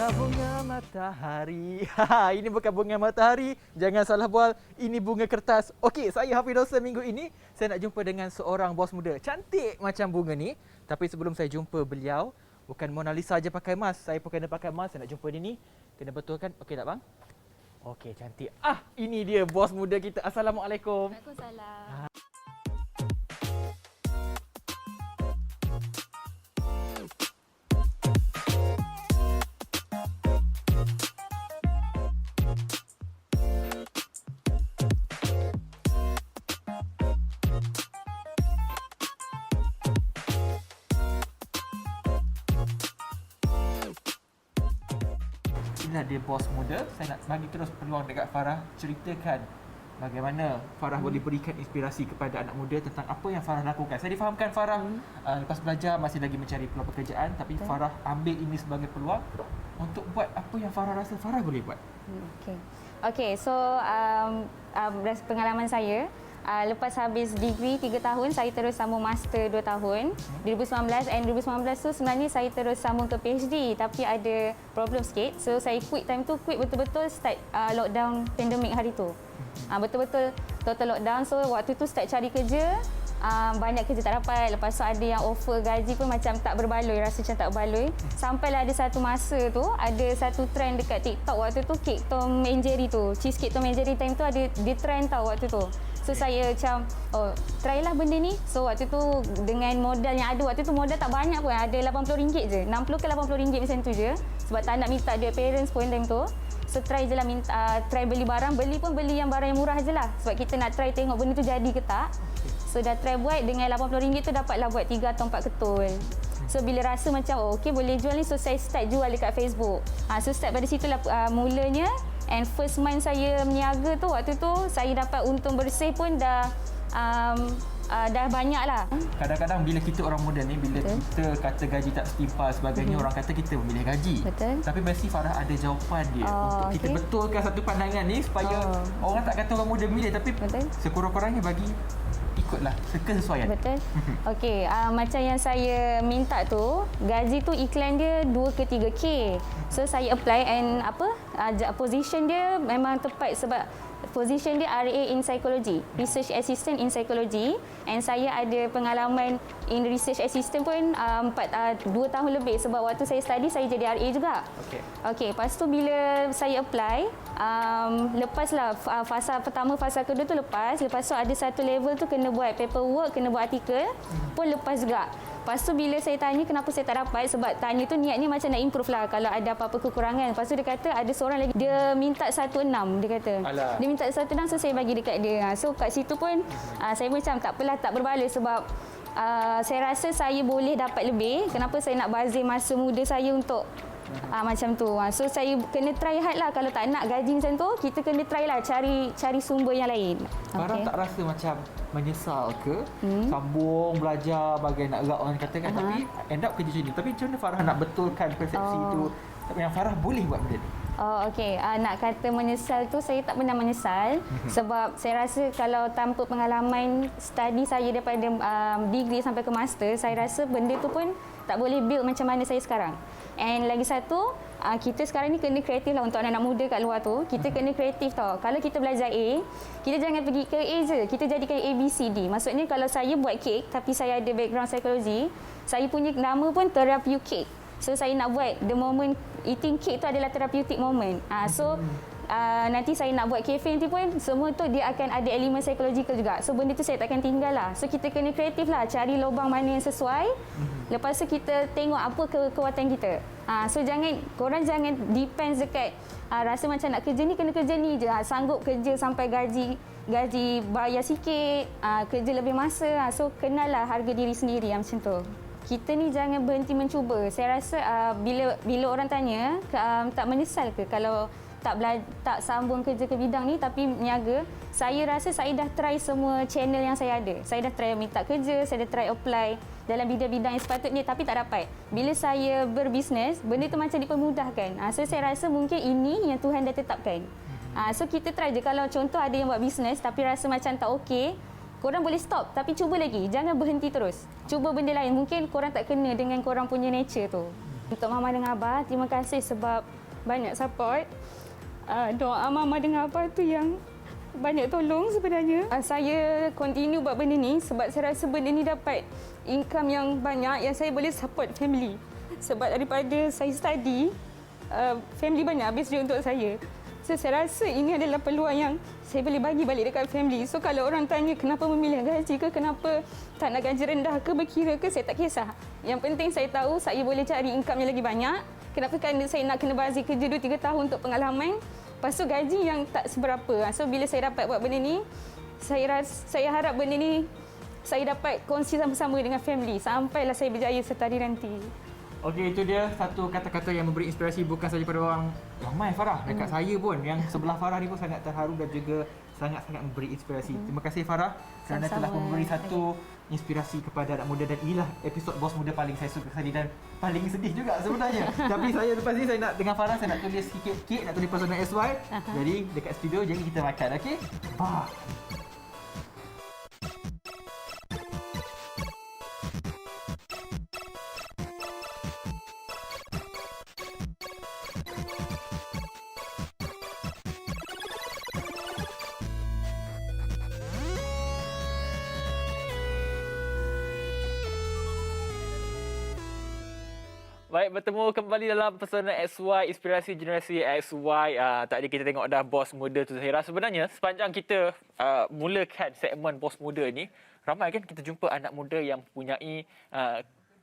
Bunga matahari. Ini bukan bunga matahari. Jangan salah bual. Ini bunga kertas. Okey, saya Hafiz Dosa. Minggu ini saya nak jumpa dengan seorang bos muda. Cantik macam bunga ni. Tapi sebelum saya jumpa beliau, bukan Mona Lisa saja pakai mask. Saya pun kena pakai mask. Saya nak jumpa dia ni. Kena betulkan. Okey tak bang? Okey, cantik. Ini dia bos muda kita. Assalamualaikum. Waalaikumsalam. Inilah dia bos muda. Saya nak bagi terus peluang dekat Farah. Ceritakan bagaimana Farah boleh berikan inspirasi kepada anak muda tentang apa yang Farah lakukan. Saya difahamkan Farah lepas belajar masih lagi mencari peluang pekerjaan, tapi Farah ambil ini sebagai peluang untuk buat apa yang Farah rasa Farah boleh buat. Okey, so pengalaman saya, lepas habis degree 3 tahun, saya terus sambung master 2 tahun 2019, and 2019 tu sebenarnya saya terus sambung ke PhD, tapi ada problem sikit. So saya quit time tu, quit betul-betul start lockdown pandemik hari tu. Betul-betul total lockdown. So waktu tu start cari kerja, banyak kerja tak dapat. Lepas tu ada yang offer gaji pun macam tak berbaloi, rasa macam tak berbaloi. Sampailah ada satu masa tu, ada satu trend dekat TikTok waktu tu, cake Tom and Jerry tu, cheesecake Tom and Jerry time tu ada dia trend tau waktu tu. So saya macam, try lah benda ni. So waktu tu dengan modal yang ada, waktu tu modal tak banyak pun, ada RM80 je, 60 ke RM80 macam tu je. Sebab tak nak minta duit parents pun time tu. So try je lah, try beli barang, beli pun beli yang barang yang murah je lah. Sebab kita nak try tengok benda tu jadi ke tak. So dah try buat, dengan RM80 tu dapatlah buat 3 atau 4 ketul. So bila rasa macam okey boleh jual ni, so saya start jual dekat Facebook. So start pada situlah mulanya. And first month saya berniaga tu, waktu tu saya dapat untung bersih pun dah banyak lah. Kadang-kadang bila kita orang muda ni, bila kita kata gaji tak setimpal sebagainya, orang kata kita memilih gaji. Betul. Tapi mesti Farah ada jawapan dia untuk kita betulkan satu pandangan ni supaya orang tak kata orang muda milih, tapi sekurang-kurangnya bagi ikutlah kesesuaian. Betul. Okey, macam yang saya minta tu, gaji tu iklan dia 2 ke 3K. So saya apply, and position dia memang tepat sebab position dia RA in Psychology, Research Assistant in Psychology, and saya ada pengalaman in Research Assistant pun 2 tahun lebih, sebab waktu saya study saya jadi RA juga. Okey, lepas tu bila saya apply, lepaslah fasa pertama, fasa kedua tu lepas tu ada satu level tu kena buat paperwork, kena buat artikel, pun lepas juga. Lepas tu bila saya tanya kenapa saya tak dapat, sebab tanya tu niatnya macam nak improve lah kalau ada apa-apa kekurangan. Lepas tu dia kata ada seorang lagi, dia minta 16, dia kata. Alah. Dia minta 16, so saya bagi dekat dia. So kat situ pun saya macam tak apalah, tak berbalik sebab saya rasa saya boleh dapat lebih. Kenapa saya nak bazir masa muda saya untuk macam tu. So saya kena try hard lah. Kalau tak nak gaji macam tu, kita kena try lah, cari sumber yang lain. Farah tak rasa macam menyesal ke sambung belajar bagai nak erat orang katakan, tapi end up kerja sini. Tapi macam mana Farah nak betulkan persepsi itu yang Farah boleh buat benda ni? Okey, nak kata menyesal tu, saya tak pernah menyesal. Sebab saya rasa kalau tanpa pengalaman study saya daripada degree sampai ke master, saya rasa benda tu pun tak boleh build macam mana saya sekarang. And lagi satu, kita sekarang ni kena kreatif lah untuk anak-anak muda kat luar tu. Kita kena kreatif tau. Kalau kita belajar A, kita jangan pergi ke A je. Kita jadikan A, B, C, D. Maksudnya kalau saya buat kek, tapi saya ada background psikologi, saya punya nama pun therapeutic cake. So saya nak buat the moment eating cake tu adalah therapeutic moment. So nanti saya nak buat cafe nanti pun semua tu dia akan ada elemen psikologikal juga. So benda tu saya takkan tinggal lah. So kita kena kreatif lah, cari lubang mana yang sesuai. Lepas tu kita tengok apa kekuatan kita. So korang jangan depends dekat rasa macam nak kerja ni, kena kerja ni je. Sanggup kerja sampai gaji bayar sikit, kerja lebih masa. So kenal lah harga diri sendiri macam tu. Kita ni jangan berhenti mencuba. Saya rasa bila orang tanya tak menyesal ke kalau tak sambung kerja ke bidang ni tapi niaga, saya rasa saya dah try semua channel yang saya ada. Saya dah try minta kerja, saya dah try apply dalam bidang-bidang yang sepatutnya tapi tak dapat. Bila saya berbisnes, benda tu macam dipermudahkan. So saya rasa mungkin ini yang Tuhan dah tetapkan. So kita try je. Kalau contoh ada yang buat bisnes tapi rasa macam tak okey, korang boleh stop tapi cuba lagi. Jangan berhenti terus. Cuba benda lain. Mungkin korang tak kena dengan korang punya nature tu. Untuk Mama dengan Abah, terima kasih sebab banyak support. Doa Mama dengan Abah tu yang banyak tolong sebenarnya. Saya continue buat benda ni sebab saya rasa benda ni dapat income yang banyak yang saya boleh support family. Sebab daripada saya study, family banyak habis duit untuk saya. So, saya rasa ini adalah peluang yang saya boleh bagi balik dekat family. So, kalau orang tanya kenapa memilih gaji ke, kenapa tak nak gaji rendah ke, berkira ke, saya tak kisah. Yang penting saya tahu saya boleh cari income yang lagi banyak. Kenapa? Kerana saya nak kena bazir kerja 2-3 tahun untuk pengalaman. Lepas tu gaji yang tak seberapa. So bila saya dapat buat benda ni, saya harap benda ni saya dapat kongsi sama-sama dengan family sampailah saya berjaya serta hari nanti. Okey, itu dia satu kata-kata yang memberi inspirasi bukan saja pada orang ramai Farah, dekat saya pun yang sebelah Farah ni pun sangat terharu dan juga sangat-sangat memberi inspirasi. Terima kasih Farah kerana telah memberi satu inspirasi kepada anak muda, dan inilah episod Bos Muda paling saya suka sekali dan paling sedih juga sebenarnya. Tapi saya lepas ni saya nak dengan Farah, saya nak tulis sikit kek, nak tulis personal SY. Jadi dekat studio jadi kita makan, okey? Bah. Baik, bertemu kembali dalam Persona XY, Inspirasi Generasi XY. Tadi kita tengok dah Bos Muda tu, Zahira. Sebenarnya sepanjang kita mulakan segmen Bos Muda ni, ramai kan kita jumpa anak muda yang mempunyai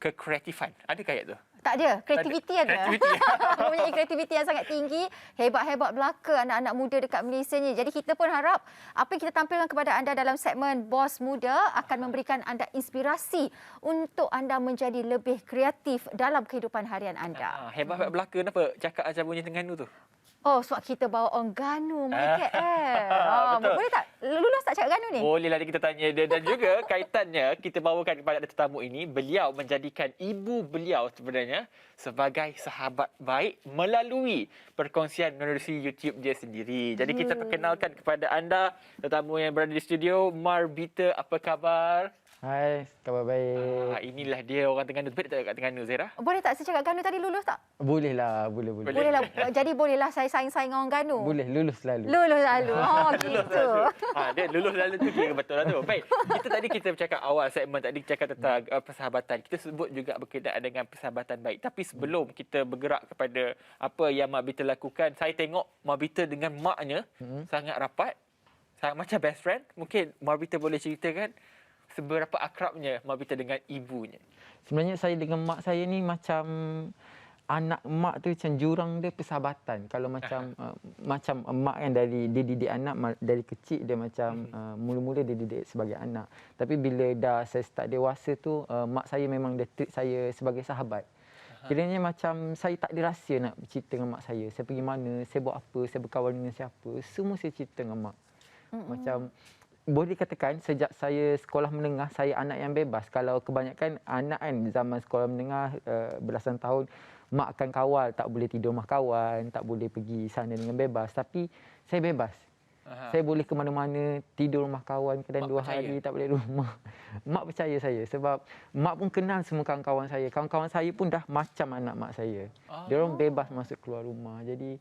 kekreatifan. Ada kayak tu? Tak ada, kreativiti ada. Kreativiti. Mempunyai kreativiti yang sangat tinggi, hebat-hebat belaka anak-anak muda dekat Malaysia ni. Jadi kita pun harap apa yang kita tampilkan kepada anda dalam segmen Bos Muda akan memberikan anda inspirasi untuk anda menjadi lebih kreatif dalam kehidupan harian anda. Hebat-hebat belaka kenapa cakap macam bunyi Terengganu tu? Oh, sebab kita bawa orang Ganu, mai KL. Betul. Boleh tak? Lulus tak cakap Ganu ni? Boleh lah kita tanya dia. Dan juga kaitannya kita bawakan kepada tetamu ini, beliau menjadikan ibu beliau sebenarnya sebagai sahabat baik melalui perkongsian menerusi YouTube dia sendiri. Jadi kita perkenalkan kepada anda tetamu yang berada di studio, Marbita, apa khabar? Hai, khabar baik. Inilah dia orang Terengganu. Baik tak kat Terengganu, Zahira? Boleh tak saya cakap Ganu tadi lulus tak? Boleh lah, boleh. Bolehlah. Jadi bolehlah saya saing-saing dengan orang Ganu. Boleh, lulus selalu. Lulus lalu. Oh, gitu. Dia lulus lalu tu kira betul lah tu. Baik, kita bercakap awal segmen tadi cakap tentang persahabatan. Kita sebut juga berkaitan dengan persahabatan baik. Tapi sebelum kita bergerak kepada apa yang Mak Bita lakukan, saya tengok Mak Bita dengan maknya sangat rapat. Sangat macam best friend. Mungkin Mak Bita boleh ceritakan seberapa akrabnya Mak Bita dengan ibunya. Sebenarnya saya dengan mak saya ni macam anak mak tu macam jurang dia persahabatan. Kalau macam macam mak kan dia didik anak dari kecil, dia macam mula-mula dia didik sebagai anak. Tapi bila dah saya start dewasa tu, mak saya memang dia treat saya sebagai sahabat. Kiranya macam saya tak ada rahsia nak cerita dengan mak saya. Saya pergi mana, saya buat apa, saya berkawan dengan siapa, semua saya cerita dengan mak. Macam boleh dikatakan sejak saya sekolah menengah, saya anak yang bebas. Kalau kebanyakan anak kan zaman sekolah menengah belasan tahun, mak akan kawal, tak boleh tidur rumah kawan, tak boleh pergi sana dengan bebas. Tapi saya bebas. Saya boleh ke mana-mana, tidur rumah kawan kadang 2 hari tak balik rumah. Mak percaya saya sebab mak pun kenal semua kawan-kawan saya. Kawan-kawan saya pun dah macam anak mak saya. Dia orang bebas masuk keluar rumah. Jadi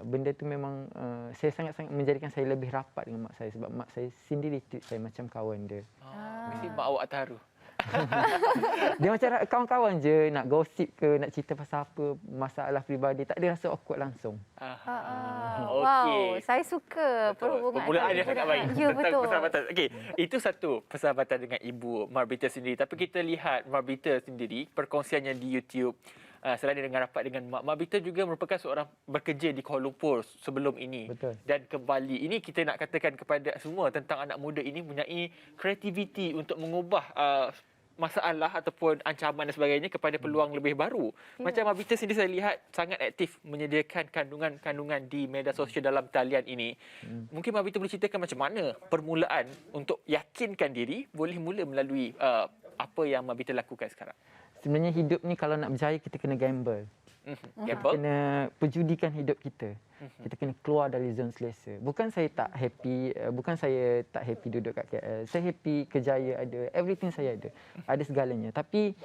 benda tu memang saya sangat-sangat menjadikan saya lebih rapat dengan mak saya sebab mak saya sendiri treat saya macam kawan dia. Mesti mak awak terharu. Dia macam kawan-kawan je, nak gosip ke, nak cerita pasal apa, masalah peribadi, tak ada rasa awkward langsung. Wow, saya suka perhubungan. Permulaan dia sangat baik. Ya, betul. Persahabatan. Okey, itu satu persahabatan dengan ibu Marbita sendiri. Tapi kita lihat Marbita sendiri, perkongsiannya di YouTube. Selain dengan rapat dengan Mak Bita juga merupakan seorang bekerja di Kuala Lumpur sebelum ini. Betul. Dan kembali. Ini kita nak katakan kepada semua tentang anak muda ini mempunyai kreativiti untuk mengubah masalah ataupun ancaman dan sebagainya kepada peluang lebih baru. Macam Mak Bita sendiri saya lihat sangat aktif menyediakan kandungan-kandungan di media sosial dalam talian ini. Mungkin Mak Bita boleh ceritakan macam mana permulaan untuk yakinkan diri boleh mula melalui apa yang Mak Bita lakukan sekarang. Sebenarnya hidup ni kalau nak berjaya kita kena gamble. Gamble? Kena perjudikan hidup kita. Kita kena keluar dari zon selesa. Bukan saya tak happy duduk kat KL. Saya happy, kerjaya ada, everything saya ada. Ada segalanya. Tapi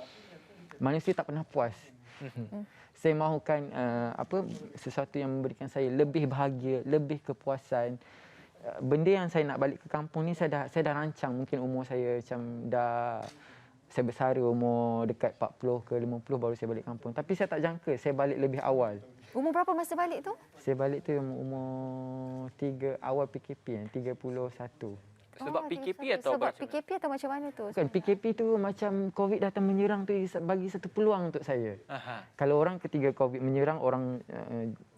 manusia tak pernah puas. Saya mahukan sesuatu yang memberikan saya lebih bahagia, lebih kepuasan. Benda yang saya nak balik ke kampung ni saya dah rancang. Mungkin umur saya macam saya bersara umur dekat 40 ke 50 baru saya balik kampung. Tapi saya tak jangka saya balik lebih awal. Umur berapa masa balik tu? Saya balik tu umur 3 awal PKP 31. Sebab PKP atau sebab macam PKP atau macam mana tu? Kan PKP tu macam COVID datang menyerang tu bagi satu peluang untuk saya. Aha, Kalau orang ketika COVID menyerang orang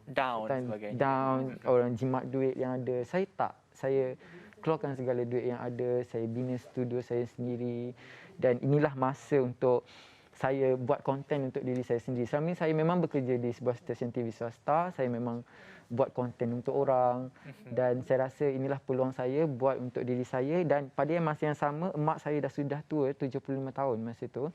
down sebagainya. down, orang jimat duit yang ada. Saya tak. Saya keluarkan segala duit yang ada. Saya bina studio saya sendiri. Dan inilah masa untuk saya buat konten untuk diri saya sendiri. Selama ni saya memang bekerja di sebuah stesen TV swasta. Saya memang buat konten untuk orang. Dan saya rasa inilah peluang saya buat untuk diri saya. Dan pada masa yang sama, emak saya sudah tua, 75 tahun masa tu.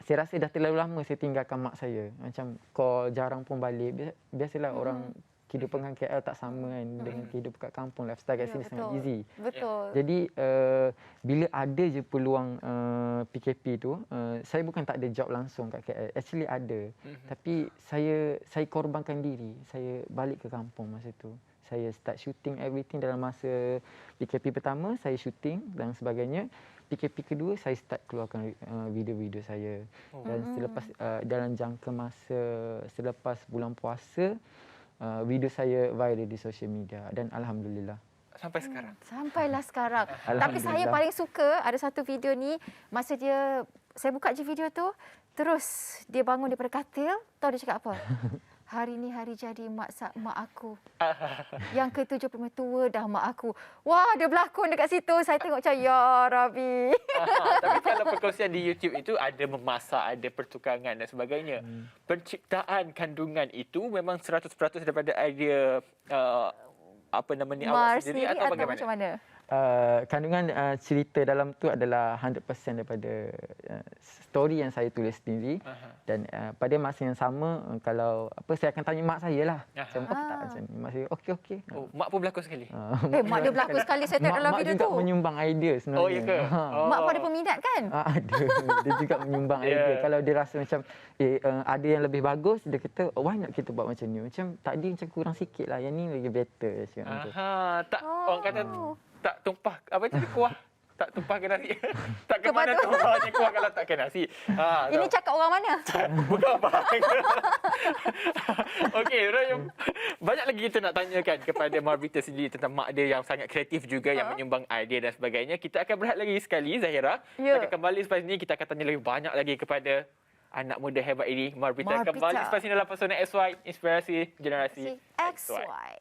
Saya rasa dah terlalu lama saya tinggalkan mak saya. Macam call jarang pun balik. Biasalah orang kehidupan kat KL tak sama kan dengan kehidupan kat kampung. Lifestyle kat sini sangat easy. Betul. Jadi bila ada je peluang PKP tu, saya bukan tak ada job langsung kat KL. Actually ada. Tapi saya korbankan diri. Saya balik ke kampung masa tu. Saya start shooting everything dalam masa PKP pertama, saya shooting dan sebagainya. PKP kedua saya start keluarkan video-video saya. Dan selepas dalam jangka masa selepas bulan puasa, video saya viral di social media dan alhamdulillah. Sampai sekarang. Sampailah sekarang. Tapi Alhamdulillah. saya paling suka ada satu video ni, masa saya buka je video tu, terus dia bangun daripada katil, tahu dia cakap apa? Hari ni hari jadi mak aku. Yang ke-75 tua dah mak aku. Wah, dia berlakon dekat situ. Saya tengok macam, ya Rabbi. Tapi kalau perkongsian di YouTube itu ada memasak, ada pertukangan dan sebagainya. Penciptaan kandungan itu memang 100% daripada idea awak sendiri atau bagaimana? macam mana? Kandungan cerita dalam tu adalah 100% daripada story yang saya tulis sendiri. Dan pada masa yang sama kalau saya akan tanya mak saya lah. Macam okey tak macam ni. Mak saya okey. Oh, mak pun berlakon sekali. Mak dia berlakon sekali saya tengok dalam mak video juga tu. menyumbang idea sebenarnya. Oh, ya ke? Mak pun ada peminat kan? Ada. Dia juga menyumbang idea. Kalau dia rasa macam ada yang lebih bagus, dia kata why not kita buat macam ni. Macam tadi macam kurang sikit lah. Yang ni lagi better. Macam tu. Tak orang kata tak tumpah apa tadi kuah. Tak tumpah ke nasi. Tak ke mana tumpahnya kuah kalau tak ke nasi. Ini cakap orang mana? Bukan apa. Okey, banyak lagi kita nak tanyakan kepada Marvita sendiri tentang mak dia yang sangat kreatif juga yang menyumbang idea dan sebagainya. Kita akan berehat lagi sekali Zahira. Ya. Kita akan kembali selepas ini, kita akan tanya lebih banyak lagi kepada anak muda hebat ini. Marvita akan kembali selepas ini dalam Pesona XY, Inspirasi Generasi XY. XY.